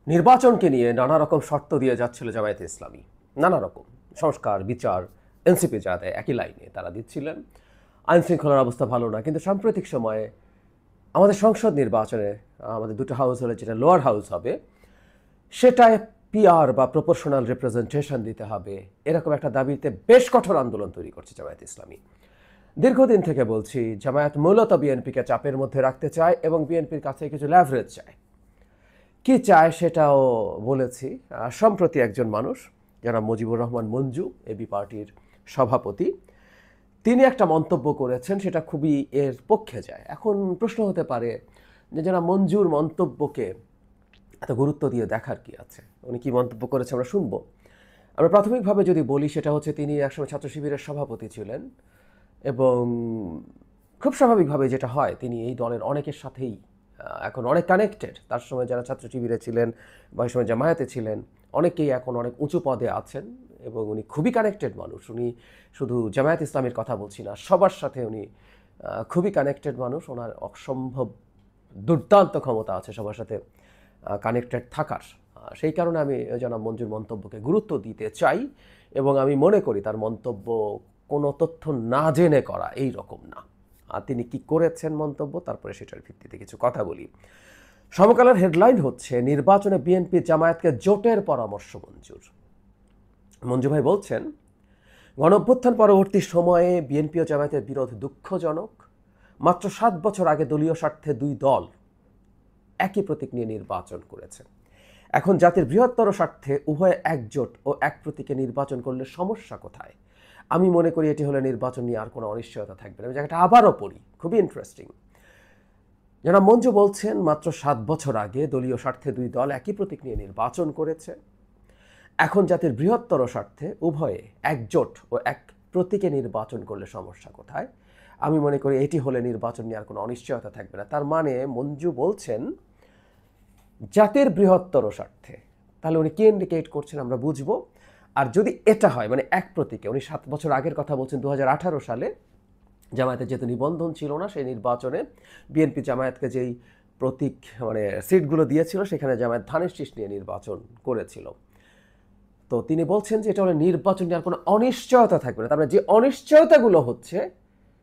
নির্বাচনকে নিয়ে নানা রকম শর্ত দিয়ে যাচ্ছিল জামায়াতে ইসলামী। নানা রকম সংস্কার, বিচার, এনসিপি যা দেয় একই লাইনে তারা দিচ্ছিলেন। আইন শৃঙ্খলার অবস্থা ভালো না, কিন্তু সাম্প্রতিক সময়ে আমাদের সংসদ নির্বাচনে আমাদের দুটো হাউস হলে যেটা লোয়ার হাউস হবে সেটায় পিআর বা প্রপোর্শনাল রিপ্রেজেন্টেশন দিতে হবে, এরকম একটা দাবিতে বেশ কঠোর আন্দোলন তৈরি করছে জামায়াত ইসলামী। দীর্ঘদিন থেকে বলছি জামায়াত মূলত বিএনপিকে চাপের মধ্যে রাখতে চায় এবং বিএনপির কাছে কিছু ল্যাভারেজ চায়। কি চায় সেটাও বলেছি। সম্প্রতি একজন মানুষ যারা মুজিবুর রহমান মঞ্জু, এবি পার্টির সভাপতি, তিনি একটা মন্তব্য করেছেন, সেটা খুবই এর পক্ষে যায়। এখন প্রশ্ন হতে পারে যে যারা মঞ্জুর মন্তব্যকে এত গুরুত্ব দিয়ে দেখার কি আছে, উনি কি মন্তব্য করেছে আমরা শুনবো। আমরা প্রাথমিকভাবে যদি বলি সেটা হচ্ছে তিনি একসময় ছাত্র শিবিরের সভাপতি ছিলেন এবং খুব স্বাভাবিকভাবে যেটা হয় তিনি এই দলের অনেকের সাথেই এখন অনেক কানেক্টেড। তার সময় যারা ছাত্র শিবিরে ছিলেন বা এই সময় জামায়াতে ছিলেন অনেকেই এখন অনেক উঁচু পদে আছেন এবং উনি খুবই কানেক্টেড মানুষ। উনি শুধু জামায়াত ইসলামের কথা বলছি না, সবার সাথে উনি খুবই কানেক্টেড মানুষ। ওনার অসম্ভব দুর্দান্ত ক্ষমতা আছে সবার সাথে কানেক্টেড থাকার। সেই কারণে আমি জনাব মঞ্জুর মন্তব্যকে গুরুত্ব দিতে চাই এবং আমি মনে করি তার মন্তব্য কোনো তথ্য না জেনে করা এই রকম না। আর তিনি কি করেছেন মন্তব্য, তারপরে সেটার ভিত্তিতে কিছু কথা বলি। সমকালের হেডলাইন হচ্ছে নির্বাচনে বিএনপি জামায়াতকে জোটের পরামর্শ মঞ্জুর। মঞ্জু ভাই বলছেন, গণঅভ্যুত্থান পরবর্তী সময়ে বিএনপি ও জামায়াতের বিরোধ দুঃখজনক। মাত্র 7 বছর আগে দলীয় স্বার্থে দুই দল একই প্রতীক নিয়ে নির্বাচন করেছে। এখন জাতির বৃহত্তর স্বার্থে উভয়ে একজোট ও এক প্রতীকে নির্বাচন করলে সমস্যা কোথায়? আমি মনে করি এটি হলে নির্বাচন নিয়ে আর কোনো অনিশ্চয়তা থাকবে না। আমি জায়গাটা আবারও পড়ি, খুবই ইন্টারেস্টিং। যারা মঞ্জু বলছেন মাত্র 7 বছর আগে দলীয় স্বার্থে দুই দল একই প্রতীক নিয়ে নির্বাচন করেছে। এখন জাতির বৃহত্তর স্বার্থে উভয়ে একজোট ও এক প্রতীকে নির্বাচন করলে সমস্যা কোথায়? আমি মনে করি এটি হলে নির্বাচন নিয়ে আর কোনো অনিশ্চয়তা থাকবে না। তার মানে মঞ্জু বলছেন জাতির বৃহত্তর স্বার্থে। তাহলে উনি কি ইন্ডিকেট করছেন আমরা বুঝবো। আর যদি এটা হয় মানে এক প্রতীকে, উনি 7 বছর আগের কথা বলছেন, 2018 সালে জামায়াতের যেহেতু নিবন্ধন ছিল না, সেই নির্বাচনে বিএনপি জামায়াতকে যেই প্রতীক মানে সিটগুলো দিয়েছিল সেখানে জামায়াত ধানের শীষ নিয়ে নির্বাচন করেছিল। তো তিনি বলছেন যে এটা হলে নির্বাচন নিয়ে আর কোনো অনিশ্চয়তা থাকবে না। তারপরে যে অনিশ্চয়তাগুলো হচ্ছে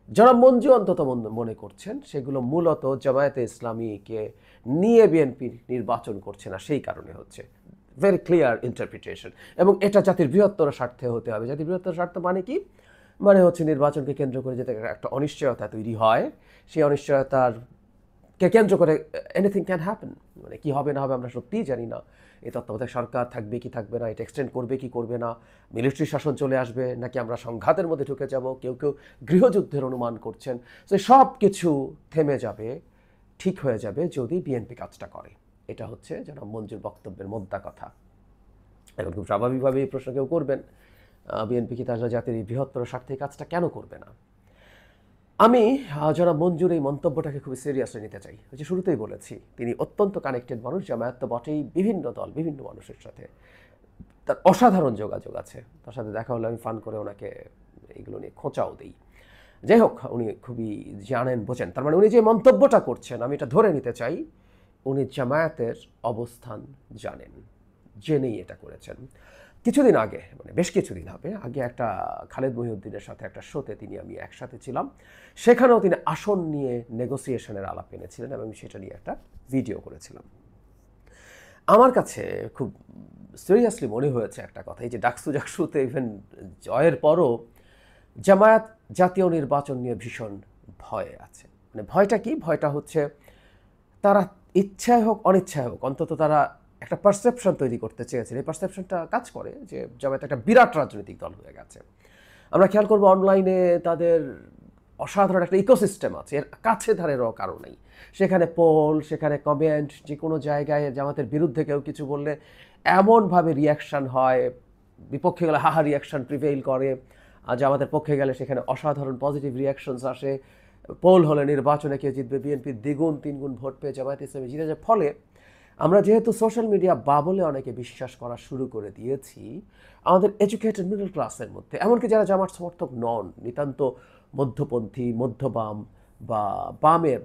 যারা মঞ্জু অন্তত মনে করছেন সেগুলো মূলত জামায়াতে ইসলামীকে নিয়ে বিএনপি নির্বাচন করছে না, সেই কারণে হচ্ছে। Very clear interpretation. এবং এটা জাতির বৃহত্তর স্বার্থে হতে হবে। জাতির বৃহত্তর স্বার্থ মানে কি? মানে হচ্ছে নির্বাচনকে কেন্দ্র করে যাতে একটা অনিশ্চয়তা তৈরি হয়, সেই অনিশ্চয়তার কে কেন্দ্র করে এনিথিং ক্যান হ্যাপেন। মানে কী হবে না হবে আমরা সত্যিই জানি না। এই তত্ত্বাবধায়ক সরকার থাকবে কি থাকবে না, এটা এক্সটেন্ড করবে কি করবে না, মিলিটারি শাসন চলে আসবে নাকি আমরা সংঘাতের মধ্যে ঢুকে যাব, কেউ কেউ গৃহযুদ্ধের অনুমান করছেন। তো সব কিছু থেমে যাবে, ঠিক হয়ে যাবে যদি বিএনপি কাজটা করে। এটা হচ্ছে যেন মঞ্জুর বক্তব্যের মোদ্দা কথা। এখন খুব স্বাভাবিকভাবে এই প্রশ্ন কেউ করবেন, বিএনপি কি তার জাতির এই বৃহত্তর স্বার্থে কাজটা কেন করবে না? আমি যারা মঞ্জুর এই মন্তব্যটাকে খুবই সিরিয়াসলি নিতে চাই। ওই যে শুরুতেই বলেছি তিনি অত্যন্ত কানেক্টেড মানুষ, জামায়াত তো বটেই, বিভিন্ন দল বিভিন্ন মানুষের সাথে তার অসাধারণ যোগাযোগ আছে। তার সাথে দেখা হলে আমি ফান করে ওনাকে এইগুলো নিয়ে খোঁচাও দিই। যাই হোক, উনি খুবই জানেন বোঝেন। তার মানে উনি যে মন্তব্যটা করছেন আমি এটা ধরে নিতে চাই উনি জামায়াতের অবস্থান জানেন, জেনেই এটা করেছেন। কিছুদিন আগে মানে বেশ কিছুদিন হবে আগে একটা খালেদ মহিউদ্দিনের সাথে একটা শোতে আমি একসাথে ছিলাম। সেখানেও তিনি আসন নিয়ে নেগোসিয়েশনের আলাপ এনেছিলেন এবং সেটা নিয়ে একটা ভিডিও করেছিলাম। আমার কাছে খুব সিরিয়াসলি মনে হয়েছে একটা কথা, এই যে ডাকসুতে ইভেন জয়ের পরও জামায়াত জাতীয় নির্বাচন নিয়ে ভীষণ ভয়ে আছে। মানে ভয়টা কি? ভয়টা হচ্ছে তারা ইচ্ছায় হোক অনিচ্ছায় হোক অন্তত তারা একটা পারসেপশন তৈরি করতে চেয়েছেন। এই পারসেপশনটা কাজ করে যে জামায়াত একটা বিরাট রাজনৈতিক দল হয়ে গেছে। আমরা খেয়াল করবো অনলাইনে তাদের অসাধারণ একটা ইকোসিস্টেম আছে, এর কাছে ধারেরও কারো নেই। সেখানে পোল, সেখানে কমেন্ট, যে কোনো জায়গায় জামাতের বিরুদ্ধে কেউ কিছু বললে এমনভাবে রিয়াকশান হয়, বিপক্ষে গেলে হাহা রিয়াকশান প্রিভেইল করে, আর জামাতের পক্ষে গেলে সেখানে অসাধারণ পজিটিভ রিয়াকশনস আসে। পোল হলে নির্বাচনে কে জিতবে, বিএনপি দ্বিগুণ তিনগুণ ভোট পেয়ে জামায়াত ইসলামী জিতে যায়। ফলে আমরা যেহেতু সোশ্যাল মিডিয়া বাবলে অনেকে বিশ্বাস করা শুরু করে দিয়েছি, আমাদের এডুকেটেড মিডল ক্লাসের মধ্যে, এমনকি যারা জামাত সমর্থক নন, নিতান্ত মধ্যপন্থী, মধ্যবাম বা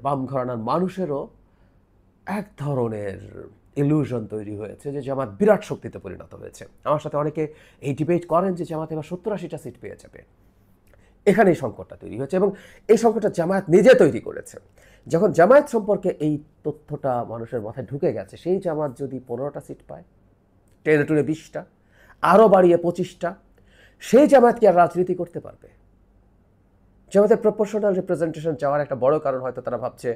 বাম ঘরানার মানুষেরও এক ধরনের ইলিউশন তৈরি হয়েছে যে জামাত বিরাট শক্তিতে পরিণত হয়েছে। আমার সাথে অনেকে এই ডিবেট করেন যে জামাত এবার 70-80টা সিট পেয়ে যাবে। এখানেই সংকটটা তৈরি হয়েছে এবং এই সংকটটা জামায়াত নিজে তৈরি করেছে। যখন জামায়াত সম্পর্কে এই তথ্যটা মানুষের মাথায় ঢুকে গেছে, সেই জামাত যদি 15টা সিট পায়, টেনে টুনে 20টা, আরও বাড়িয়ে 25টা, সেই জামায়াত কি আর রাজনীতি করতে পারবে? জামাতের প্রপোর্শনাল রিপ্রেজেন্টেশন চাওয়ার একটা বড় কারণ হয়তো তারা ভাবছে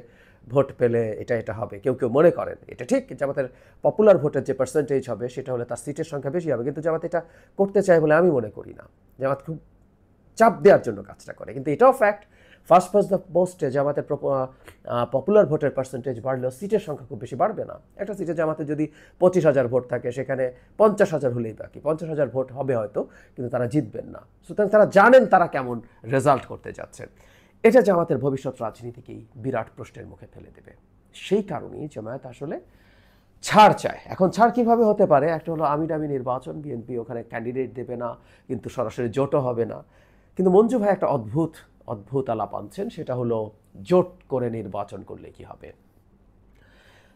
ভোট পেলে এটা হবে। কেউ কেউ মনে করেন এটা ঠিক, জামাতের পপুলার ভোটের যে পার্সেন্টেজ হবে সেটা হলে তার সিটের সংখ্যা বেশি হবে, কিন্তু জামাত এটা করতে চায় বলে আমি মনে করি না। জামাত খুব চাপ দেওয়ার জন্য কাজটা করে, কিন্তু এটাও ফ্যাক্ট ফার্স্ট ফার্স্ট দ্য পোস্টে জামাতের পপুলার ভোটের পার্সেন্টেজ বাড়লেও সিটের সংখ্যা খুব বেশি বাড়বে না। একটা সিটে জামাতে যদি 25,000 ভোট থাকে, সেখানে 50,000 হলেই বাকি, 50,000 ভোট হবে হয়তো, কিন্তু তারা জিতবেন না। সুতরাং তারা জানেন তারা কেমন রেজাল্ট করতে যাচ্ছেন। এটা জামাতের ভবিষ্যৎ রাজনীতিকেই বিরাট প্রশ্নের মুখে ফেলে দেবে। সেই কারণেই জামায়াত আসলে ছাড় চায়। এখন ছাড় কিভাবে হতে পারে? একটা হলো আমিরামি নির্বাচন, বিএনপি ওখানে ক্যান্ডিডেট দেবে না, কিন্তু সরাসরি জোটও হবে না। কিন্তু মঞ্জু ভাই একটা অদ্ভুত আলাপ আনছেন, সেটা হলো জোট করে নির্বাচন করলে কি হবে।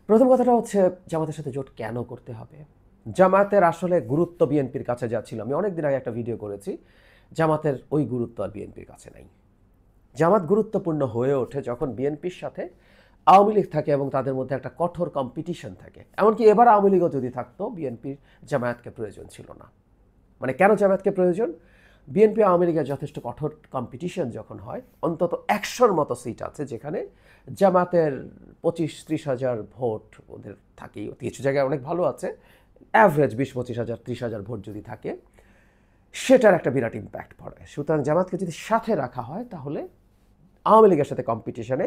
প্রথম কথাটা হচ্ছে জামাতের সাথে জোট কেন করতে হবে? জামাতের আসলে গুরুত্ব বিএনপির কাছে যা ছিল, আমি অনেকদিন আগে একটা ভিডিও করেছি, জামাতের ওই গুরুত্ব আর বিএনপির কাছে নাই। জামাত গুরুত্বপূর্ণ হয়ে ওঠে যখন বিএনপির সাথে আওয়ামী লীগ থাকে এবং তাদের মধ্যে একটা কঠোর কম্পিটিশন থাকে। এমনকি এবার আওয়ামী লীগও যদি থাকতো, বিএনপির জামায়াতকে প্রয়োজন ছিল না। মানে কেন জামায়াতকে প্রয়োজন? বিএনপি আওয়ামী লীগের যথেষ্ট কঠোর কম্পিটিশন যখন হয়, অন্তত 100-র মতো সিট আছে যেখানে জামাতের 25-30 হাজার ভোট ওদের থাকেই, কিছু জায়গায় অনেক ভালো আছে, অ্যাভারেজ 20-25 হাজার 30 হাজার ভোট যদি থাকে, সেটার একটা বিরাট ইম্প্যাক্ট পড়ে। সুতরাং জামাতকে যদি সাথে রাখা হয় তাহলে আওয়ামী লীগের সাথে কম্পিটিশনে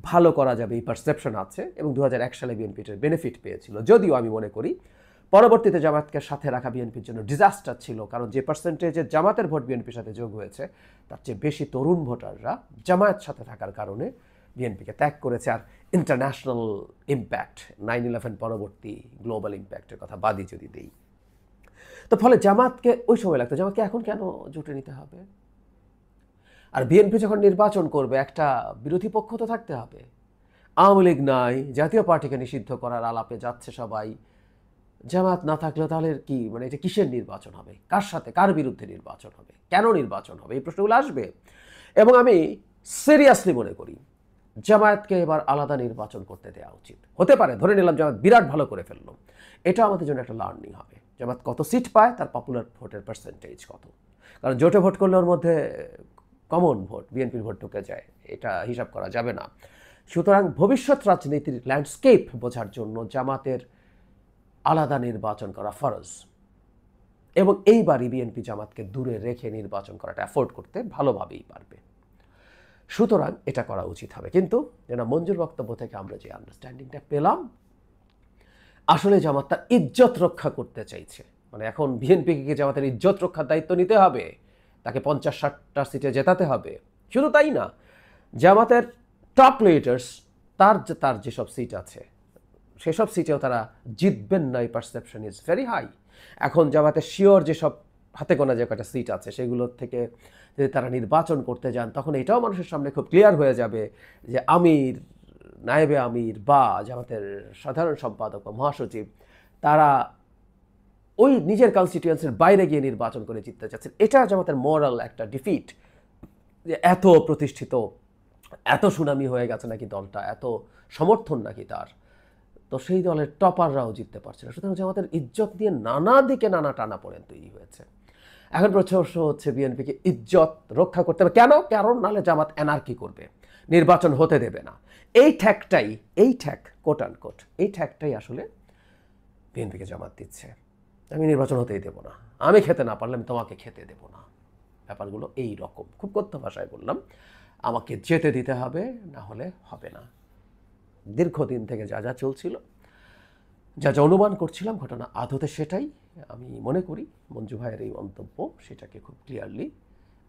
ভালো করা যাবে, এই পারসেপশন আছে। এবং 2001 সালে বিএনপির বেনিফিট পেয়েছিল, যদিও আমি মনে করি পরবর্তীতে জামাতকে সাথে রাখা বিএনপির জন্য ডিজাস্টার ছিল, কারণ যে পার্সেন্টেজে জামাতের ভোট বিএনপির সাথে যোগ হয়েছে, তার চেয়ে বেশি তরুণ ভোটাররা জামায়াত সাথে থাকার কারণে বিএনপিকে ত্যাগ করেছে। আর ইন্টারন্যাশনাল ইম্প্যাক্ট, 9/11 পরবর্তী গ্লোবাল ইম্প্যাক্টের কথা বাদই যদি দিই, তো ফলে জামাতকে ওই সময় লাগতো, জামাতকে এখন কেন জোটে নিতে হবে? আর বিএনপি যখন নির্বাচন করবে, একটা বিরোধী পক্ষ তো থাকতে হবে। আওয়ামী লীগ নাই, জাতীয় পার্টিকে নিষিদ্ধ করার আলাপে যাচ্ছে সবাই, জামাত না থাকলেও তাহলে কি, মানে এটা কিসের নির্বাচন হবে? কার সাথে, কার বিরুদ্ধে নির্বাচন হবে? কেন নির্বাচন হবে? এই প্রশ্নগুলো আসবে। এবং আমি সিরিয়াসলি মনে করি জামায়াতকে এবার আলাদা নির্বাচন করতে দেওয়া উচিত। হতে পারে ধরে নিলাম জামাত বিরাট ভালো করে ফেললো, এটা আমাদের জন্য একটা লার্নিং হবে। জামাত কত সিট পায়, তার পপুলার ভোটের পার্সেন্টেজ কত, কারণ জোটে ভোট করলে ওর মধ্যে কমন ভোট, বিএনপির ভোট ঢুকে যায়, এটা হিসাব করা যাবে না। সুতরাং ভবিষ্যৎ রাজনীতির ল্যান্ডস্কেপ বোঝার জন্য জামাতের আলাদা নির্বাচন করা ফরজ, এবং এইবারই বিএনপি জামাতকে দূরে রেখে নির্বাচন করাটা অ্যাফোর্ড করতে ভালোভাবেই পারবে। সুতরাং এটা করা উচিত হবে। কিন্তু যেন মঞ্জুর বক্তব্য থেকে আমরা যে আন্ডারস্ট্যান্ডিংটা পেলাম, আসলে জামাত তার ইজ্জত রক্ষা করতে চাইছে। মানে এখন বিএনপিকে জামাতের ইজ্জত রক্ষার দায়িত্ব নিতে হবে, তাকে 50-60টা সিটে জেতাতে হবে। শুধু তাই না, জামাতের টপ লিডার্স, তার যেসব সিট আছে সেসব সিটেও তারা জিতবেন না, এই পারসেপশন ইজ ভেরি হাই। এখন জামাতের শিওর যেসব হাতে গোনা যে কটা সিট আছে সেগুলোর থেকে যদি তারা নির্বাচন করতে যান, তখন এটাও মানুষের সামনে খুব ক্লিয়ার হয়ে যাবে যে আমির, নায়েবে আমির বা জামাতের সাধারণ সম্পাদক বা মহাসচিব, তারা ওই নিজের কনস্টিটিউয়েন্সির বাইরে গিয়ে নির্বাচন করে জিততে চাচ্ছেন। এটা জামাতের মোরাল একটা ডিফিট, যে এত প্রতিষ্ঠিত, এত সুনামি হয়ে গেছে নাকি দলটা, এত সমর্থন নাকি তার, তো সেই দলের টপাররাও জিততে পারছে না। সুতরাং আমাদের ইজ্জত নিয়ে নানা দিকে নানা টানা পড়েন তৈরি হয়েছে। এখন প্রশ্ন হচ্ছে বিএনপিকে ইজ্জত রক্ষা করতে হবে কেন? কারণ নাহলে জামাত অ্যানার্কি করবে, নির্বাচন হতে দেবে না। এই ঠ্যাক কোট অ্যান্ড কোট, এই ঠ্যাকটাই আসলে বিএনপিকে জামাত দিচ্ছে। আমি নির্বাচন হতেই দেবো না, আমি খেতে না পারলে আমি তোমাকে খেতে দেবো না। ব্যাপারগুলো এই রকম, খুব কথ্য ভাষায় বললাম, আমাকে যেতে দিতে হবে, না হলে হবে না। দীর্ঘদিন থেকে যা যা চলছিল, যা যা অনুমান করছিলাম, ঘটনা আদতে সেটাই। আমি মনে করি মঞ্জু ভাইয়ের এই মন্তব্য সেটাকে খুব ক্লিয়ারলি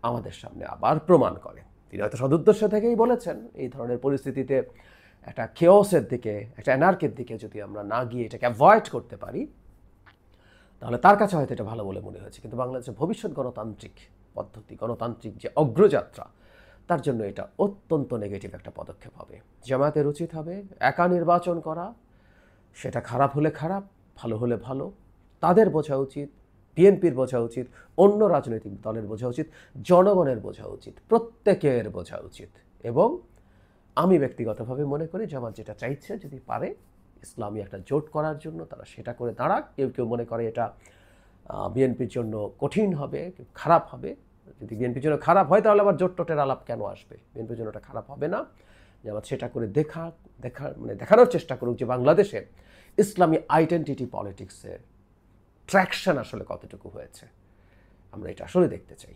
আমাদের সামনে আবার প্রমাণ করে। তিনি হয়তো সদুদ্দেশ্য থেকেই বলেছেন, এই ধরনের পরিস্থিতিতে একটা কেওসের দিকে, একটা অ্যানার্কির দিকে যদি আমরা না গিয়ে এটাকে অ্যাভয়েড করতে পারি, তাহলে তার কাছে হয়তো এটা ভালো বলে মনে হয়েছে। কিন্তু বাংলাদেশের ভবিষ্যৎ গণতান্ত্রিক পদ্ধতি, গণতান্ত্রিক যে অগ্রযাত্রা, তার জন্য এটা অত্যন্ত নেগেটিভ একটা পদক্ষেপ হবে। জামায়াতের উচিত হবে একা নির্বাচন করা, সেটা খারাপ হলে খারাপ, ভালো হলে ভালো। তাদের বোঝা উচিত, বিএনপির বোঝা উচিত, অন্য রাজনৈতিক দলের বোঝা উচিত, জনগণের বোঝা উচিত, প্রত্যেকের বোঝা উচিত। এবং আমি ব্যক্তিগতভাবে মনে করি জামাত যেটা চাইছে, যদি পারে ইসলামী একটা জোট করার জন্য, তারা সেটা করে দাঁড়াক। কেউ কেউ মনে করে এটা বিএনপির জন্য কঠিন হবে, খারাপ হবে। যদি বিএনপির জন্য খারাপ হয় তাহলে আবার জোট টোটের আলাপ কেন আসবে? বিএনপির জন্য এটা খারাপ হবে না। জামাত সেটা করে দেখানোর চেষ্টা করুক যে বাংলাদেশে ইসলামী আইডেন্টিটি পলিটিক্সের ট্র্যাকশন আসলে কতটুকু হয়েছে। আমরা এটা আসলে দেখতে চাই।